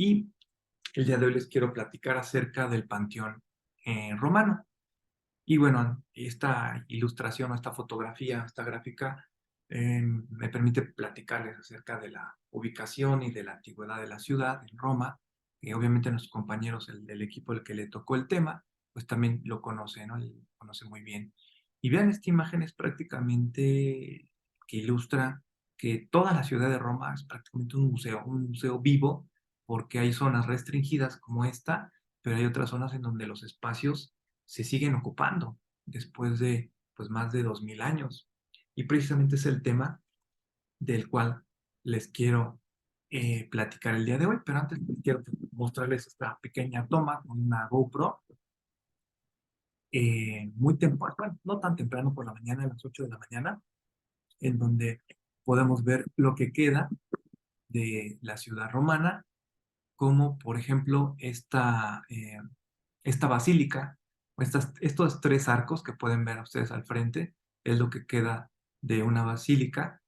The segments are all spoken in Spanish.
Y el día de hoy les quiero platicar acerca del Panteón romano. Y bueno, esta ilustración, esta fotografía, esta gráfica, me permite platicarles acerca de la ubicación y de la antigüedad de la ciudad, en Roma, que obviamente nuestros compañeros del equipo al que le tocó el tema, pues también lo conoce, ¿no? Lo conoce muy bien. Y vean, esta imagen es prácticamente que ilustra que toda la ciudad de Roma es prácticamente un museo vivo, porque hay zonas restringidas como esta, pero hay otras zonas en donde los espacios se siguen ocupando después de pues, más de 2000 años. Y precisamente es el tema del cual les quiero platicar el día de hoy, pero antes quiero mostrarles esta pequeña toma con una GoPro muy temprano, bueno, no tan temprano por la mañana, a las 8 de la mañana, en donde podemos ver lo que queda de la ciudad romana, como por ejemplo esta basílica, estos tres arcos que pueden ver ustedes al frente, es lo que queda de una basílica,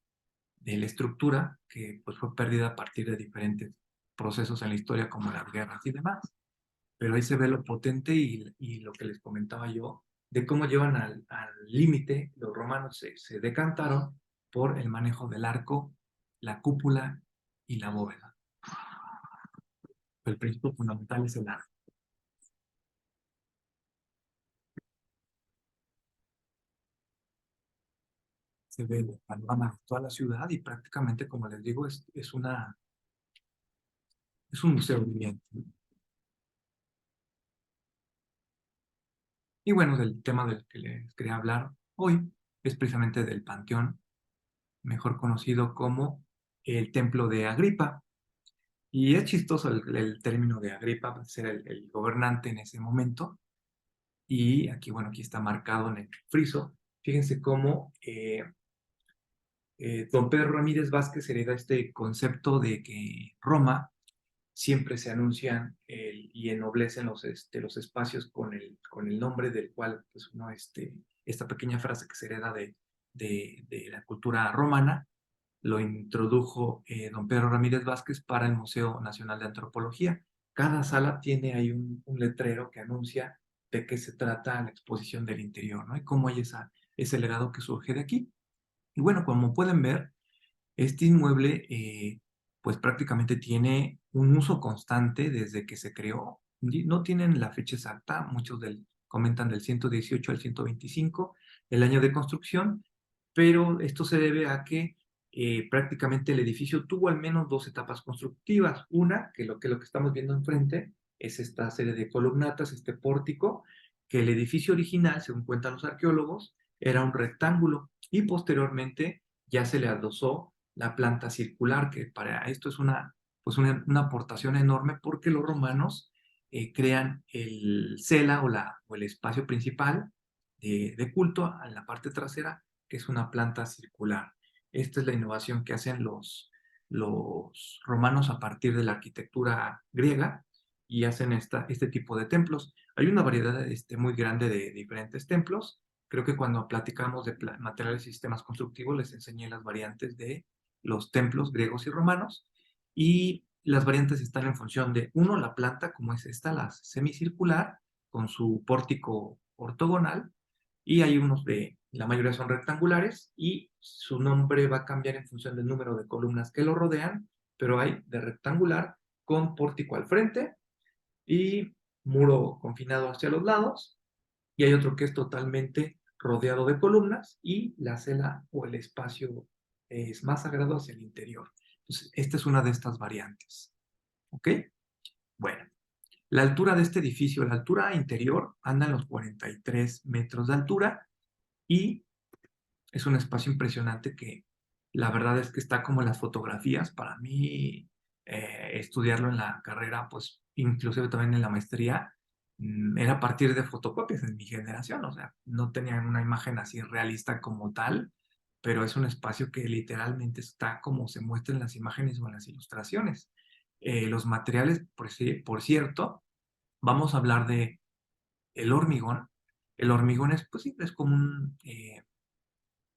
de la estructura que pues, fue perdida a partir de diferentes procesos en la historia como las guerras y demás. Pero ahí se ve lo potente y lo que les comentaba yo, de cómo llevan al límite, los romanos se decantaron por el manejo del arco, la cúpula y la bóveda. El principio fundamental es el arco. Se ve el panorama de toda la ciudad y prácticamente, como les digo, es un museo viviente. Y bueno, del tema del que les quería hablar hoy es precisamente del Panteón, mejor conocido como el Templo de Agripa. Y es chistoso el término de Agripa, va a ser el gobernante en ese momento. Y aquí, bueno, aquí está marcado en el friso. Fíjense cómo don Pedro Ramírez Vázquez hereda este concepto de que Roma siempre se anuncian y ennoblecen los espacios con el nombre del cual, pues, uno, esta pequeña frase que se hereda de la cultura romana, lo introdujo don Pedro Ramírez Vázquez para el Museo Nacional de Antropología. Cada sala tiene ahí un letrero que anuncia de qué se trata la exposición del interior, ¿no? Y cómo hay ese legado que surge de aquí. Y bueno, como pueden ver, este inmueble, pues prácticamente tiene un uso constante desde que se creó. No tienen la fecha exacta, muchos comentan del 118 al 125, el año de construcción, pero esto se debe a que prácticamente el edificio tuvo al menos dos etapas constructivas. Una, que lo que estamos viendo enfrente, es esta serie de columnatas, este pórtico, que el edificio original, según cuentan los arqueólogos, era un rectángulo y posteriormente ya se le adosó la planta circular, que para esto es pues una aportación enorme porque los romanos crean el cela o el espacio principal de culto en la parte trasera, que es una planta circular. Esta es la innovación que hacen los romanos a partir de la arquitectura griega y hacen este tipo de templos. Hay una variedad muy grande de diferentes templos. Creo que cuando platicamos de materiales y sistemas constructivos les enseñé las variantes de los templos griegos y romanos, y las variantes están en función de, uno, la planta, como es esta, la semicircular, con su pórtico ortogonal, y hay unos la mayoría son rectangulares, y su nombre va a cambiar en función del número de columnas que lo rodean, pero hay de rectangular con pórtico al frente y muro confinado hacia los lados, y hay otro que es totalmente rodeado de columnas y la cela o el espacio es más sagrado hacia el interior. Entonces, esta es una de estas variantes. ¿Ok? Bueno, la altura de este edificio, la altura interior, anda en los 43 metros de altura y es un espacio impresionante que la verdad es que está como en las fotografías. Para mí, estudiarlo en la carrera, pues inclusive también en la maestría, era a partir de fotocopias en mi generación, o sea, no tenían una imagen así realista como tal, pero es un espacio que literalmente está como se muestra en las imágenes o en las ilustraciones. Los materiales, por cierto, vamos a hablar de el hormigón. El hormigón es, pues sí, es como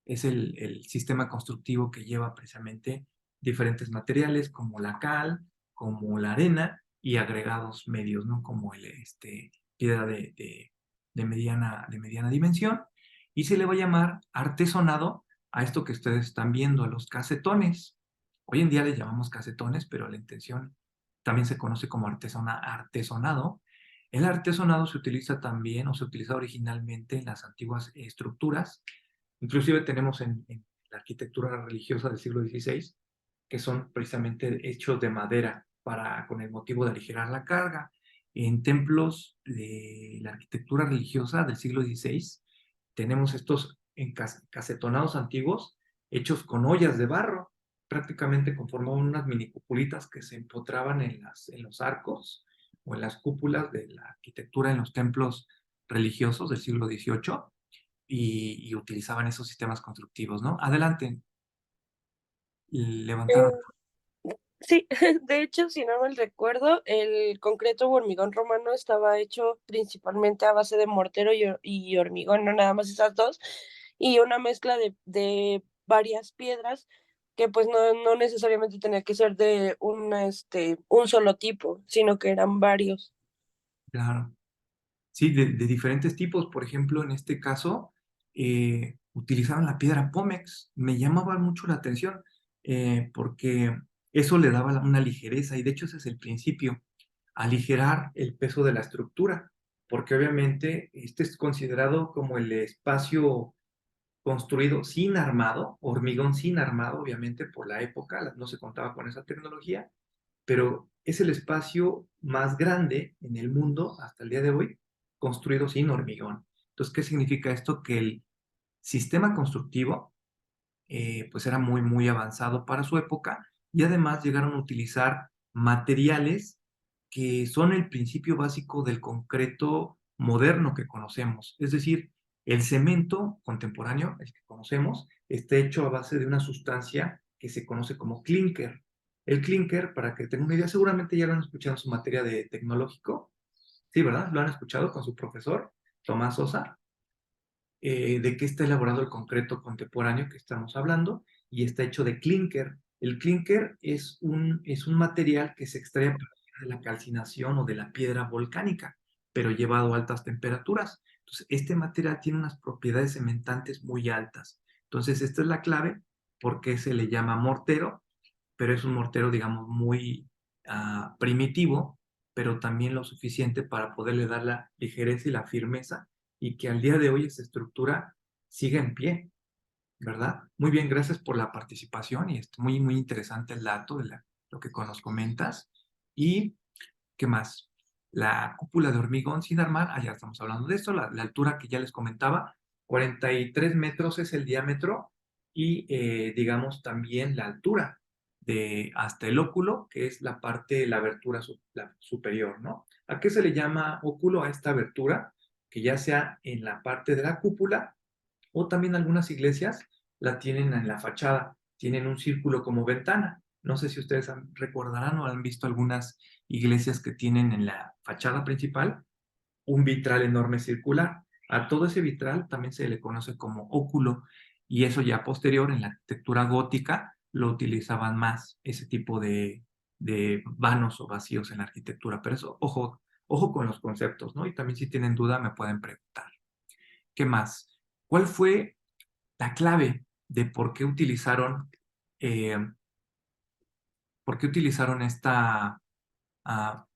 es el sistema constructivo que lleva precisamente diferentes materiales como la cal, como la arena y agregados medios, ¿no? Como piedra de mediana dimensión. Y se le va a llamar artesonado a esto que ustedes están viendo, a los casetones. Hoy en día le llamamos casetones, pero la intención también se conoce como artesonado. El artesonado se utiliza también o se utiliza originalmente en las antiguas estructuras. Inclusive tenemos en la arquitectura religiosa del siglo XVI, que son precisamente hechos de madera con el motivo de aligerar la carga. En templos de la arquitectura religiosa del siglo XVI tenemos estos casetonados antiguos hechos con ollas de barro, prácticamente conformaban unas mini cupulitas que se empotraban en los arcos o en las cúpulas de la arquitectura en los templos religiosos del siglo XVIII y utilizaban esos sistemas constructivos, ¿no? Adelante, levantaron. Eh, sí, de hecho, si no mal recuerdo, el concreto o hormigón romano estaba hecho principalmente a base de mortero y hormigón, no nada más esas dos, y una mezcla de varias piedras que pues no necesariamente tenía que ser de un solo tipo, sino que eran varios. Claro. Sí, de diferentes tipos. Por ejemplo, en este caso, utilizaban la piedra Pómex. Me llamaba mucho la atención porque eso le daba una ligereza y de hecho ese es el principio, aligerar el peso de la estructura, porque obviamente este es considerado como el espacio construido sin armado, hormigón sin armado, obviamente por la época, no se contaba con esa tecnología, pero es el espacio más grande en el mundo hasta el día de hoy construido sin hormigón. Entonces, ¿qué significa esto? Que el sistema constructivo pues era muy, muy avanzado para su época y además llegaron a utilizar materiales que son el principio básico del concreto moderno que conocemos. Es decir, el cemento contemporáneo, el que conocemos, está hecho a base de una sustancia que se conoce como clinker. El clinker, para que tengan una idea, seguramente ya lo han escuchado en su materia de tecnológico. Sí, ¿verdad? Lo han escuchado con su profesor, Tomás Sosa, de qué está elaborado el concreto contemporáneo que estamos hablando y está hecho de clinker. El clinker es un material que se extrae a partir de la calcinación o de la piedra volcánica, pero llevado a altas temperaturas. Entonces, este material tiene unas propiedades cementantes muy altas. Entonces, esta es la clave porque se le llama mortero, pero es un mortero, digamos, muy primitivo, pero también lo suficiente para poderle dar la ligereza y la firmeza y que al día de hoy esa estructura siga en pie, ¿verdad? Muy bien, gracias por la participación y es muy, muy interesante el dato de lo que nos comentas. ¿Y qué más? La cúpula de hormigón sin armar, ya estamos hablando de esto, la altura que ya les comentaba, 43 metros es el diámetro y digamos también la altura de hasta el óculo, que es la parte, la abertura la superior, ¿no? ¿A qué se le llama óculo a esta abertura? Que ya sea en la parte de la cúpula o también algunas iglesias la tienen en la fachada, tienen un círculo como ventana. No sé si ustedes recordarán o han visto algunas iglesias que tienen en la fachada principal un vitral enorme circular. A todo ese vitral también se le conoce como óculo y eso ya posterior en la arquitectura gótica lo utilizaban más, ese tipo de vanos o vacíos en la arquitectura. Pero eso, ojo, ojo con los conceptos, ¿no? Y también si tienen duda me pueden preguntar. ¿Qué más? ¿Cuál fue la clave de eh, por qué utilizaron ah,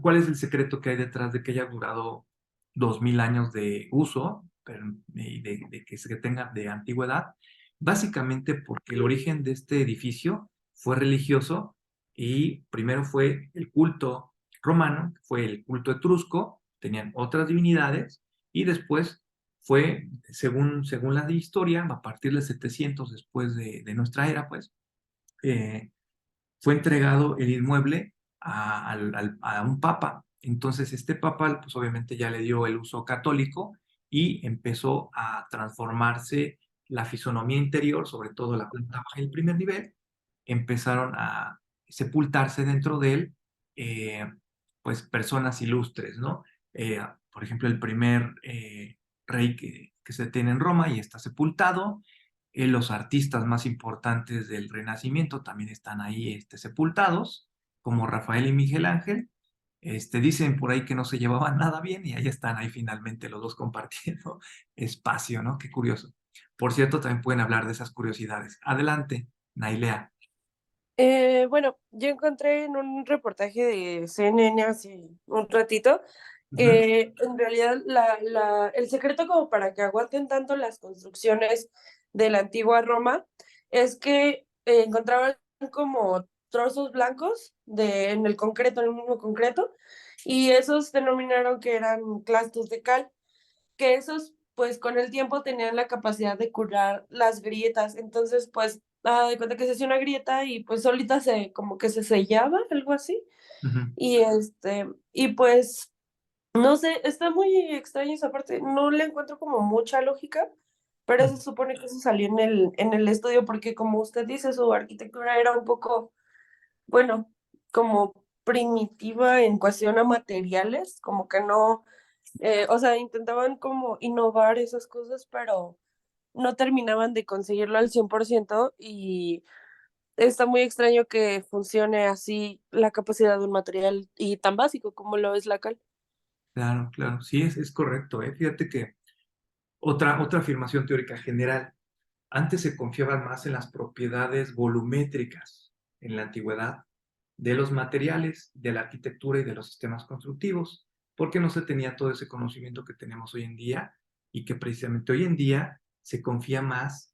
cuál es el secreto que hay detrás de que haya durado 2000 años de uso y de que se tenga de antigüedad? Básicamente porque el origen de este edificio fue religioso y primero fue el culto romano, fue el culto etrusco, tenían otras divinidades y después fue, según la historia, a partir del 700 después de nuestra era, pues, eh, fue entregado el inmueble a un papa. Entonces este papa, pues obviamente ya le dio el uso católico y empezó a transformarse la fisonomía interior, sobre todo la planta baja y el primer nivel, empezaron a sepultarse dentro de él, eh, pues personas ilustres, ¿no? Por ejemplo, el primer rey que se tiene en Roma y está sepultado, los artistas más importantes del Renacimiento también están ahí sepultados, como Rafael y Miguel Ángel. Dicen por ahí que no se llevaban nada bien y ahí están ahí finalmente los dos compartiendo espacio, ¿no? Qué curioso. Por cierto, también pueden hablar de esas curiosidades. Adelante, Nailea. Bueno, yo encontré en un reportaje de CNN hace un ratito Ujú, que en realidad el secreto como para que aguanten tanto las construcciones de la antigua Roma es que encontraban como trozos blancos en el concreto, en el mismo concreto, y esos denominaron que eran clastos de cal, que esos, pues, con el tiempo tenían la capacidad de curar las grietas. Entonces, pues, de cuenta que se hacía una grieta y, pues, solita como que se sellaba, algo así. ujú. Y pues, no sé, está muy extraña esa parte. No le encuentro como mucha lógica, pero se supone que eso salió en el estudio porque, como usted dice, su arquitectura era un poco, bueno, como primitiva en cuestión a materiales, como que no, o sea, intentaban como innovar esas cosas, pero no terminaban de conseguirlo al 100% y está muy extraño que funcione así la capacidad de un material y tan básico como lo es la cal. Claro, claro, sí, es correcto, ¿eh? Fíjate que otra afirmación teórica general, antes se confiaba más en las propiedades volumétricas en la antigüedad de los materiales, de la arquitectura y de los sistemas constructivos, porque no se tenía todo ese conocimiento que tenemos hoy en día y que precisamente hoy en día se confía más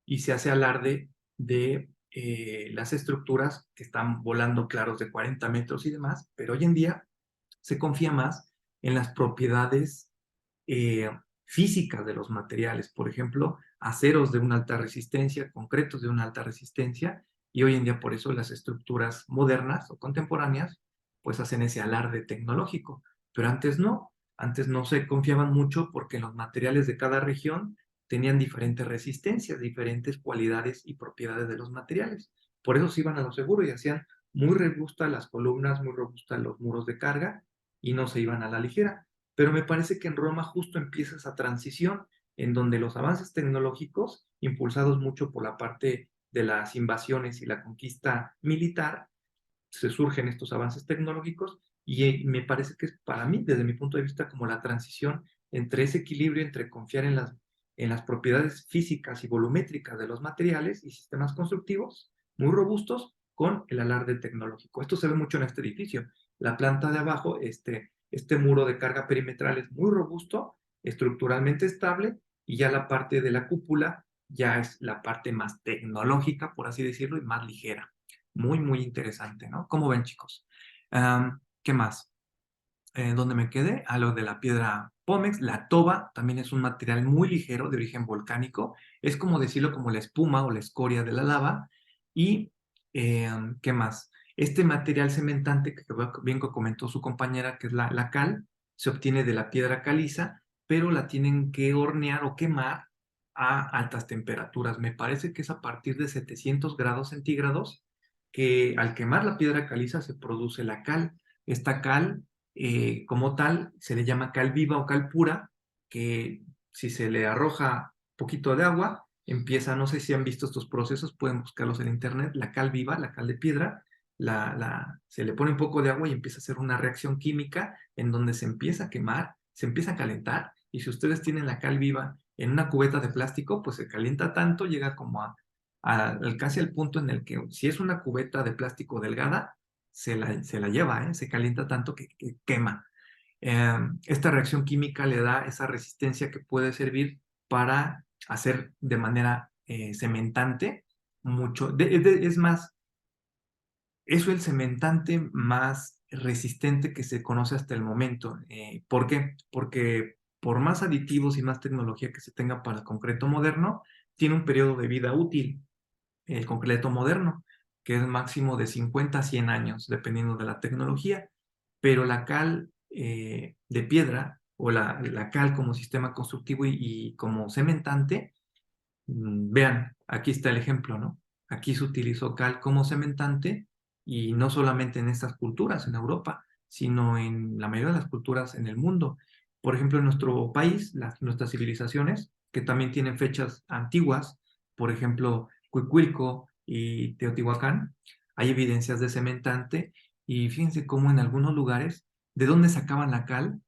y se hace alarde de las estructuras que están volando claros de 40 metros y demás, pero hoy en día se confía más en las propiedades eh, físicas de los materiales, por ejemplo, aceros de una alta resistencia, concretos de una alta resistencia, y hoy en día por eso las estructuras modernas o contemporáneas pues hacen ese alarde tecnológico, pero antes no se confiaban mucho porque los materiales de cada región tenían diferentes resistencias, diferentes cualidades y propiedades de los materiales. Por eso se iban a lo seguro y hacían muy robustas las columnas, muy robustas los muros de carga y no se iban a la ligera. Pero me parece que en Roma justo empieza esa transición en donde los avances tecnológicos, impulsados mucho por la parte de las invasiones y la conquista militar, se surgen estos avances tecnológicos y me parece que es para mí, desde mi punto de vista, como la transición entre ese equilibrio entre confiar en las propiedades físicas y volumétricas de los materiales y sistemas constructivos muy robustos con el alarde tecnológico. Esto se ve mucho en este edificio. La planta de abajo, este muro de carga perimetral es muy robusto, estructuralmente estable, y ya la parte de la cúpula ya es la parte más tecnológica, por así decirlo, y más ligera. Muy, muy interesante, ¿no? ¿Cómo ven, chicos? ¿Qué más? ¿Dónde me quedé? A lo de la piedra Pómex. La toba también es un material muy ligero de origen volcánico. Es como decirlo como la espuma o la escoria de la lava. Y, ¿qué más? Este material cementante que bien que comentó su compañera, que es la cal, se obtiene de la piedra caliza, pero la tienen que hornear o quemar a altas temperaturas. Me parece que es a partir de 700 grados centígrados que al quemar la piedra caliza se produce la cal. Esta cal como tal, se le llama cal viva o cal pura, que si se le arroja poquito de agua, empieza, no sé si han visto estos procesos, pueden buscarlos en internet, la cal viva, la cal de piedra, se le pone un poco de agua y empieza a hacer una reacción química en donde se empieza a quemar, se empieza a calentar, y si ustedes tienen la cal viva en una cubeta de plástico, pues se calienta tanto, llega como casi al punto en el que si es una cubeta de plástico delgada, se la lleva, ¿eh? Se calienta tanto que quema. Esta reacción química le da esa resistencia que puede servir para hacer de manera cementante mucho. Es más, es el cementante más resistente que se conoce hasta el momento. ¿Por qué? Porque por más aditivos y más tecnología que se tenga para el concreto moderno, tiene un periodo de vida útil el concreto moderno, que es máximo de 50 a 100 años, dependiendo de la tecnología, pero la cal de piedra o la cal como sistema constructivo y como cementante, vean, aquí está el ejemplo, ¿no? Aquí se utilizó cal como cementante y no solamente en estas culturas en Europa, sino en la mayoría de las culturas en el mundo. Por ejemplo, en nuestro país, nuestras civilizaciones, que también tienen fechas antiguas, por ejemplo, Cuicuilco y Teotihuacán, hay evidencias de cementante Y fíjense cómo en algunos lugares, ¿de dónde sacaban la cal?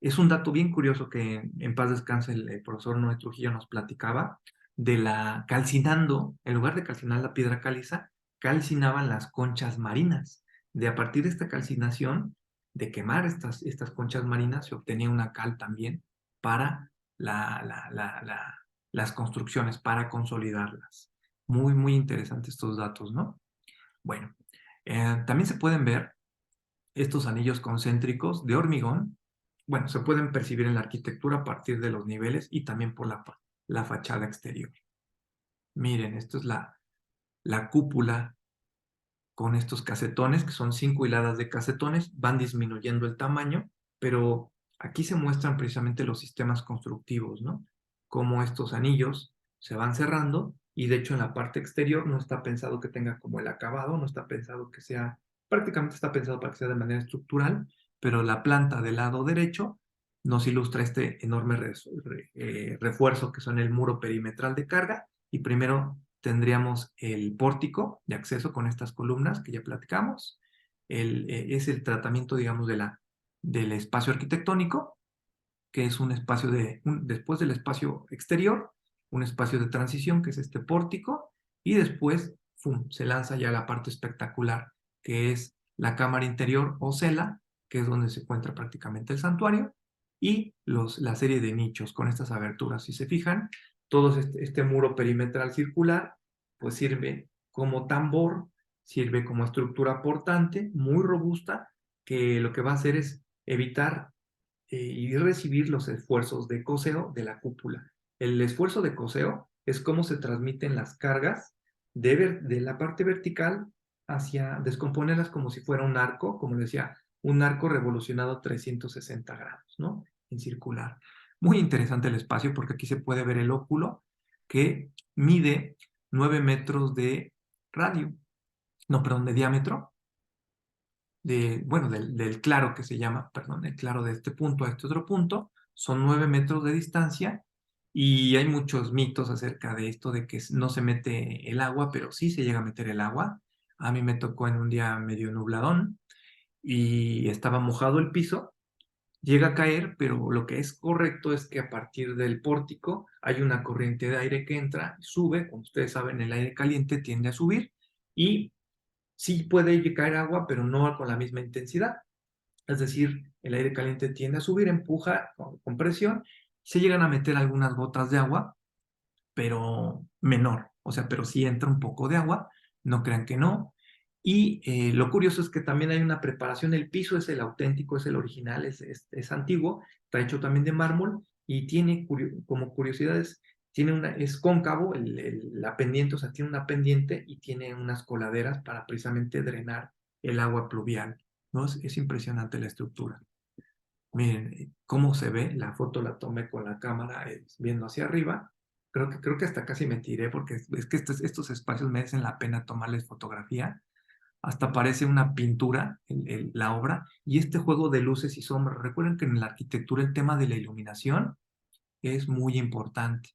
Es un dato bien curioso que en paz descanse el profesor Noé Trujillo nos platicaba de la calcinando, en lugar de calcinar la piedra caliza, calcinaban las conchas marinas. De a partir de esta calcinación, de quemar estas conchas marinas, se obtenía una cal también para las construcciones, para consolidarlas. Muy, muy interesantes estos datos, ¿no? Bueno, también se pueden ver estos anillos concéntricos de hormigón. Bueno, se pueden percibir en la arquitectura a partir de los niveles y también por la fachada exterior. Miren, esto es la cúpula con estos casetones, que son 5 hiladas de casetones, van disminuyendo el tamaño, pero aquí se muestran precisamente los sistemas constructivos, ¿no? Cómo estos anillos se van cerrando y de hecho en la parte exterior no está pensado que tenga como el acabado, no está pensado que sea, prácticamente está pensado para que sea de manera estructural, pero la planta del lado derecho nos ilustra este enorme refuerzo que son el muro perimetral de carga y primero tendríamos el pórtico de acceso con estas columnas que ya platicamos. Es el tratamiento, digamos, del espacio arquitectónico, que es un espacio después del espacio exterior, un espacio de transición, que es este pórtico, y después ¡fum!, se lanza ya la parte espectacular, que es la cámara interior o cela, que es donde se encuentra prácticamente el santuario, y la serie de nichos con estas aberturas. Si se fijan, todo este muro perimetral circular, pues sirve como tambor, sirve como estructura portante, muy robusta, que lo que va a hacer es evitar y recibir los esfuerzos de coseo de la cúpula. El esfuerzo de coseo es cómo se transmiten las cargas de la parte vertical hacia descomponerlas como si fuera un arco, como decía, un arco revolucionado 360 grados, ¿no? En circular. Muy interesante el espacio porque aquí se puede ver el óculo que mide 9 metros de radio, no, perdón, de diámetro, bueno, del claro que se llama, perdón, el claro de este punto a este otro punto, son 9 metros de distancia y hay muchos mitos acerca de esto de que no se mete el agua, pero sí se llega a meter el agua. A mí me tocó en un día medio nubladón y estaba mojado el piso, llega a caer, pero lo que es correcto es que a partir del pórtico hay una corriente de aire que entra, sube, como ustedes saben, el aire caliente tiende a subir y sí puede caer agua, pero no con la misma intensidad. Es decir, el aire caliente tiende a subir, empuja con presión, se llegan a meter algunas gotas de agua, pero menor, o sea, pero sí entra un poco de agua, no crean que no. Y lo curioso es que también hay una preparación, el piso es el auténtico, es el original, es antiguo, está hecho también de mármol y tiene como curiosidades, es cóncavo la pendiente, o sea, tiene una pendiente y tiene unas coladeras para precisamente drenar el agua pluvial, ¿no? Es impresionante la estructura. Miren cómo se ve, la foto la tomé con la cámara viendo hacia arriba. Creo que hasta casi me tiré porque es que estos espacios merecen la pena tomarles fotografía. Hasta parece una pintura la obra. Y este juego de luces y sombras, recuerden que en la arquitectura el tema de la iluminación es muy importante.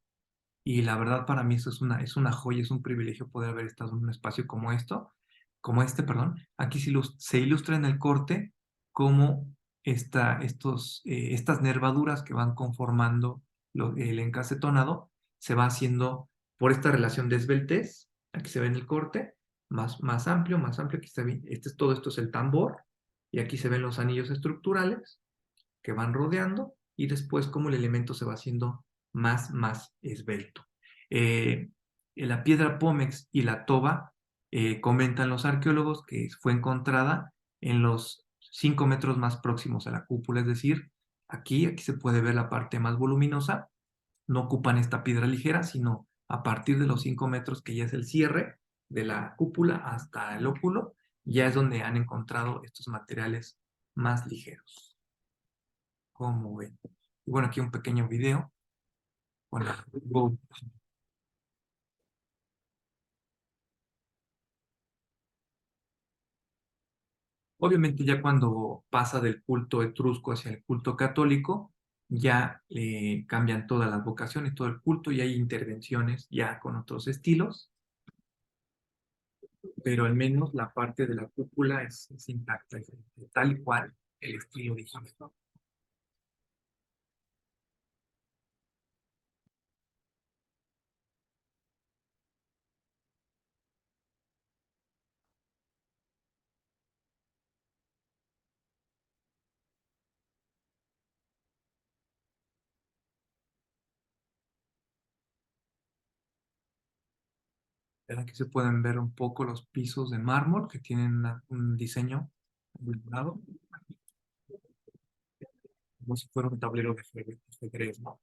Y la verdad para mí eso es una joya, es un privilegio poder haber estado en un espacio como este, perdón. Aquí se ilustra en el corte cómo estas nervaduras que van conformando el encasetonado se va haciendo por esta relación de esbeltez. Aquí se ve en el corte, más amplio, más amplio. Aquí está bien. Todo esto es el tambor y aquí se ven los anillos estructurales que van rodeando y después cómo el elemento se va haciendo más esbelto. La piedra pómex y la toba, comentan los arqueólogos que fue encontrada en los 5 metros más próximos a la cúpula, es decir, aquí se puede ver la parte más voluminosa, no ocupan esta piedra ligera, sino a partir de los 5 metros que ya es el cierre de la cúpula hasta el óculo, ya es donde han encontrado estos materiales más ligeros. ¿Cómo ven? Y bueno, aquí un pequeño video con la Obviamente ya cuando pasa del culto etrusco hacia el culto católico, ya cambian todas las vocaciones, todo el culto y hay intervenciones ya con otros estilos. pero al menos la parte de la cúpula es intacta, es tal cual el estilo original. Aquí se pueden ver un poco los pisos de mármol que tienen un diseño dorado, como si fuera un tablero de ajedrez, ¿no?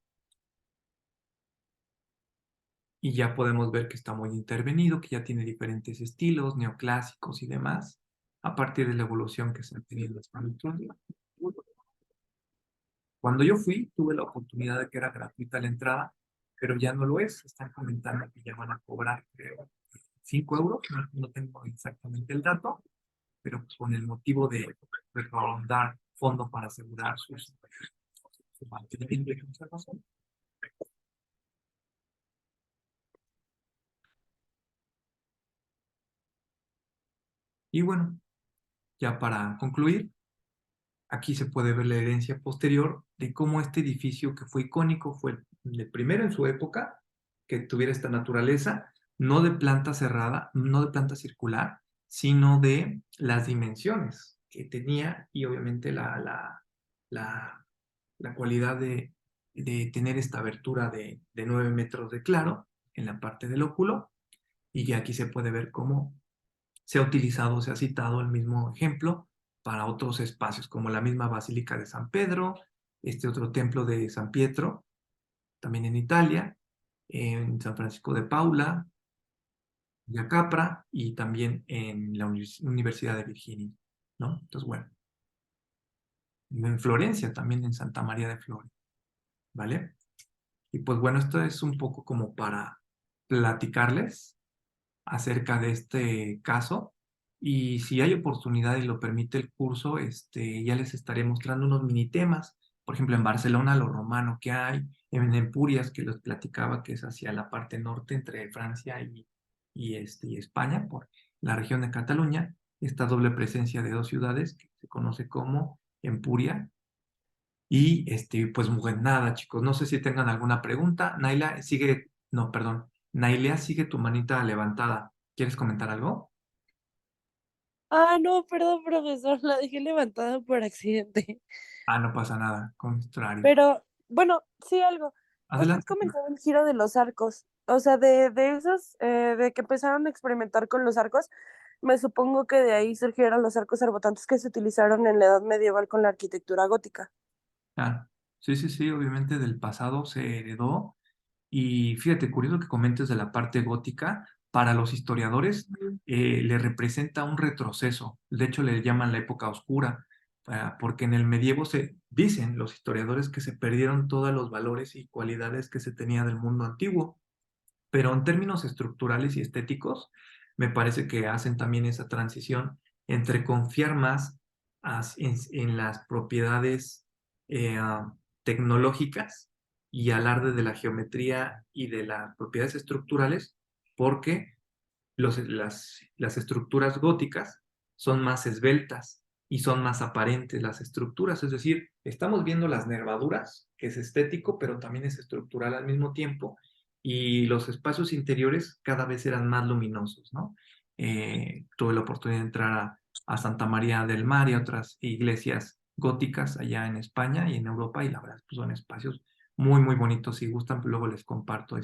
Y ya podemos ver que está muy intervenido, que ya tiene diferentes estilos neoclásicos y demás, a partir de la evolución que se ha tenido en las manufacturas. Cuando yo fui, tuve la oportunidad de que era gratuita la entrada, pero ya no lo es. Están comentando que ya van a cobrar, creo, 5 euros, no tengo exactamente el dato, pero pues con el motivo de recaudar fondos para asegurar su mantenimiento y conservación. Y bueno, ya para concluir, aquí se puede ver la herencia posterior de cómo este edificio que fue icónico fue el primero en su época que tuviera esta naturaleza, no de planta cerrada, no de planta circular, sino de las dimensiones que tenía y obviamente la, la cualidad de tener esta abertura de 9 metros de claro en la parte del óculo. Y ya aquí se puede ver cómo se ha utilizado, se ha citado el mismo ejemplo para otros espacios, como la misma Basílica de San Pedro, este otro templo de San Pietro, también en Italia, en San Francisco de Paula, Villa Capra y también en la Universidad de Virginia, ¿no? Entonces, bueno, en Florencia, también en Santa María de Flores, ¿vale? Y pues bueno, esto es un poco como para platicarles acerca de este caso. Y si hay oportunidad y lo permite el curso, ya les estaré mostrando unos mini temas. Por ejemplo, en Barcelona, lo romano que hay, en Empurias, que les platicaba que es hacia la parte norte entre Francia y España, por la región de Cataluña, esta doble presencia de dos ciudades que se conoce como Empuria. Y pues nada, chicos, no sé si tengan alguna pregunta. Naila, sigue, no, perdón, Nailea, sigue tu manita levantada. ¿Quieres comentar algo? Ah, no, perdón, profesor, la dejé levantada por accidente. Ah, no pasa nada, contrario. Pero, bueno, sí, algo. Usted Adelante. comentaba el giro de los arcos. O sea, de esos, de que empezaron a experimentar con los arcos, me supongo que de ahí surgieron los arcos arbotantes que se utilizaron en la Edad Medieval con la arquitectura gótica. Ah, sí, sí, sí, obviamente del pasado se heredó. Y fíjate, curioso que comentes de la parte gótica, para los historiadores le representa un retroceso. De hecho, le llaman la época oscura, porque en el medievo se dicen los historiadores que se perdieron todos los valores y cualidades que se tenía del mundo antiguo. Pero en términos estructurales y estéticos, me parece que hacen también esa transición entre confiar más en las propiedades tecnológicas y alarde de la geometría y de las propiedades estructurales, porque las estructuras góticas son más esbeltas y son más aparentes las estructuras, es decir, estamos viendo las nervaduras, que es estético, pero también es estructural al mismo tiempo, y los espacios interiores cada vez eran más luminosos, ¿no? Tuve la oportunidad de entrar a Santa María del Mar y a otras iglesias góticas allá en España y en Europa, y la verdad, pues son espacios muy, muy bonitos. Si gustan, pues luego les comparto